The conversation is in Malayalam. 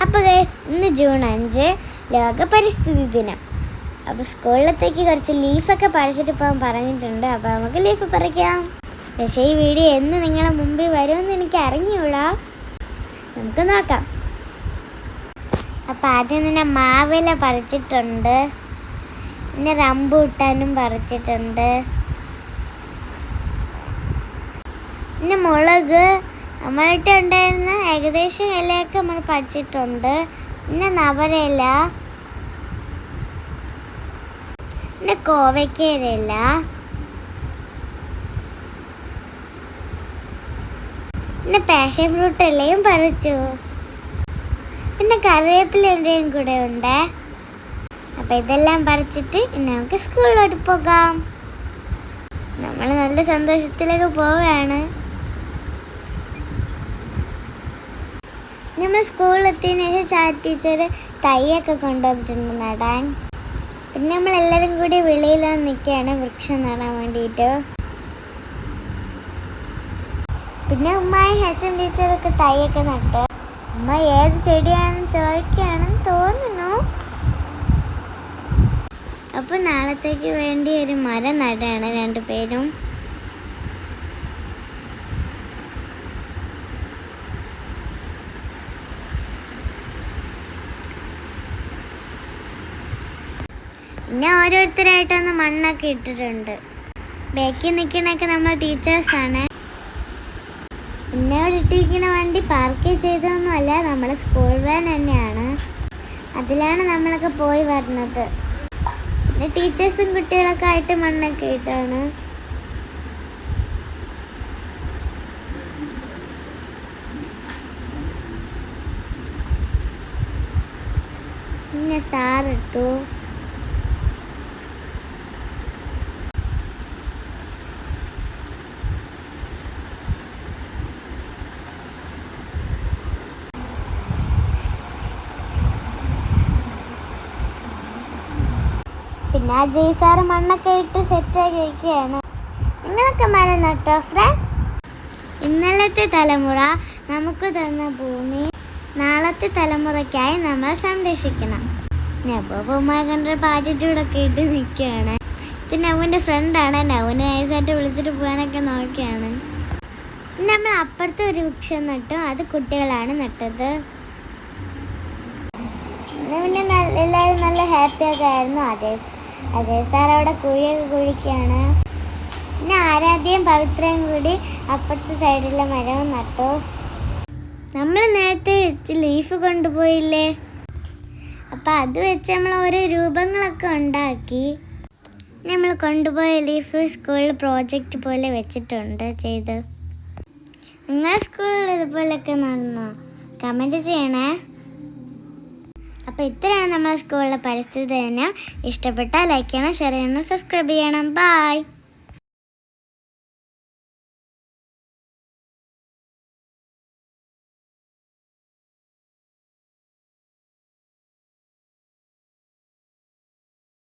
അപ്പോൾ ഗൈസ്, ഇന്ന് ജൂൺ 5 ലോക പരിസ്ഥിതി ദിനം. അപ്പോൾ സ്കൂളിലത്തേക്ക് കുറച്ച് ലീഫൊക്കെ പറിച്ചിട്ട് പോകാൻ പറഞ്ഞിട്ടുണ്ട്. അപ്പോൾ നമുക്ക് ലീഫ് പറിക്കാം. പക്ഷേ ഈ വീഡിയോ എന്ന് നിങ്ങളെ മുമ്പിൽ വരുമെന്ന് എനിക്ക് അറിഞ്ഞൂടാ. നമുക്ക് നോക്കാം. അപ്പോൾ ആദ്യം തന്നെ മാവില പറിച്ചിട്ടുണ്ട്, പിന്നെ റംബൂട്ടാനും പറിച്ചിട്ടുണ്ട്, പിന്നെ മുളക് നമ്മളിട്ട് ഉണ്ടായിരുന്ന ഏകദേശം ഇലയൊക്കെ നമ്മൾ പറിച്ചിട്ടുണ്ട്. പിന്നെ നവരയില, പിന്നെ കോവയ്ക്കയില, പിന്നെ പാഷൻ ഫ്രൂട്ട് ഇലയും പറിച്ചു. പിന്നെ കറിവേപ്പിലയും കൂടെ ഉണ്ട്. അപ്പോൾ ഇതെല്ലാം പറിച്ചിട്ട് നമുക്ക് സ്കൂളിലോട്ട് പോകാം. നമ്മൾ നല്ല സന്തോഷത്തിലേക്ക് പോവുകയാണ്. നമ്മൾ സ്കൂളിലെത്തിയതിനു ശേഷം ചാറ്റ് ടീച്ചർ തൈയൊക്കെ കൊണ്ടുവന്നിട്ടുണ്ട് നടാൻ. പിന്നെ നമ്മളെല്ലാവരും കൂടി വെളിയിൽ നിൽക്കുകയാണ് വൃക്ഷം നടാൻ വേണ്ടിയിട്ട്. പിന്നെ ഉമ്മായി HM ടീച്ചറൊക്കെ തൈയൊക്കെ നട്ട്. ഉമ്മ ഏത് ചെടിയാണെന്ന് ചോദിക്കുകയാണെന്ന് തോന്നുന്നു. അപ്പോൾ നാളത്തേക്ക് വേണ്ടി ഒരു മരം നടാണ് രണ്ടുപേരും. പിന്നെ ഓരോരുത്തരായിട്ടൊന്ന് മണ്ണൊക്കെ ഇട്ടിട്ടുണ്ട്. ബാക്കിൽ നിൽക്കണൊക്കെ നമ്മൾ ടീച്ചേഴ്സാണ്. പിന്നെ അവിടെ ഇട്ടിരിക്കുന്ന വണ്ടി പാർക്ക് ചെയ്തതൊന്നുമല്ല, നമ്മുടെ സ്കൂൾ വാൻ തന്നെയാണ്. അതിലാണ് നമ്മളൊക്കെ പോയി വരുന്നത്. പിന്നെ ടീച്ചേഴ്സും കുട്ടികളൊക്കെ ആയിട്ട് മണ്ണൊക്കെ ഇട്ടാണ്. പിന്നെ സാറിട്ടു. പിന്നെ അജയ് സാറ് മണ്ണൊക്കെ ഇട്ട് സെറ്റാക്കി വയ്ക്കുകയാണ്. നിങ്ങളൊക്കെ മരം നട്ടോ ഫ്രണ്ട്സ്? ഇന്നലത്തെ തലമുറ നമുക്ക് തന്ന ഭൂമി നാളത്തെ തലമുറയ്ക്കായി നമ്മൾ സംരക്ഷിക്കണം. നബുമായി കണ്ട പാറ്റിറ്റൂടൊക്കെ ഇട്ട് നിൽക്കുകയാണ്. ഇത് നവുവിൻ്റെ ഫ്രണ്ടാണ്. നവുവിനെ നൈസായിട്ട് വിളിച്ചിട്ട് പോകാനൊക്കെ നോക്കിയാണ്. പിന്നെ നമ്മൾ അപ്പുറത്തെ ഒരു വൃക്ഷം നട്ടു. അത് കുട്ടികളാണ് നട്ടത്. പിന്നെ എല്ലാവരും നല്ല ഹാപ്പിയൊക്കെ ആയിരുന്നു. അജയ് സാർ അവിടെ കുഴിയൊക്കെ കുഴിക്കുകയാണ്. പിന്നെ ആരാധ്യയും പവിത്രയും കൂടി അപ്പുറത്തെ സൈഡിലെ മരവും നട്ടു. നമ്മൾ നേരത്തെ ലീഫ് കൊണ്ടുപോയില്ലേ, അപ്പം അത് വെച്ച് നമ്മൾ ഓരോ രൂപങ്ങളൊക്കെ ഉണ്ടാക്കി. നമ്മൾ കൊണ്ടുപോയ ലീഫ് സ്കൂളിൽ പ്രോജക്റ്റ് പോലെ വെച്ചിട്ടുണ്ട് ചെയ്ത്. നിങ്ങളുടെ സ്കൂളിൽ ഇതുപോലെയൊക്കെ നടന്നോ? കമൻറ്റ് ചെയ്യണേ. അപ്പോൾ ഇത്രയാണ് നമ്മുടെ സ്കൂളിലെ പരിസ്ഥിതി ദിനം. ഇഷ്ടപ്പെട്ടാൽ ലൈക്ക് ചെയ്യണം, ഷെയർ ചെയ്യണം, സബ്സ്ക്രൈബ് ചെയ്യണം. ബൈ.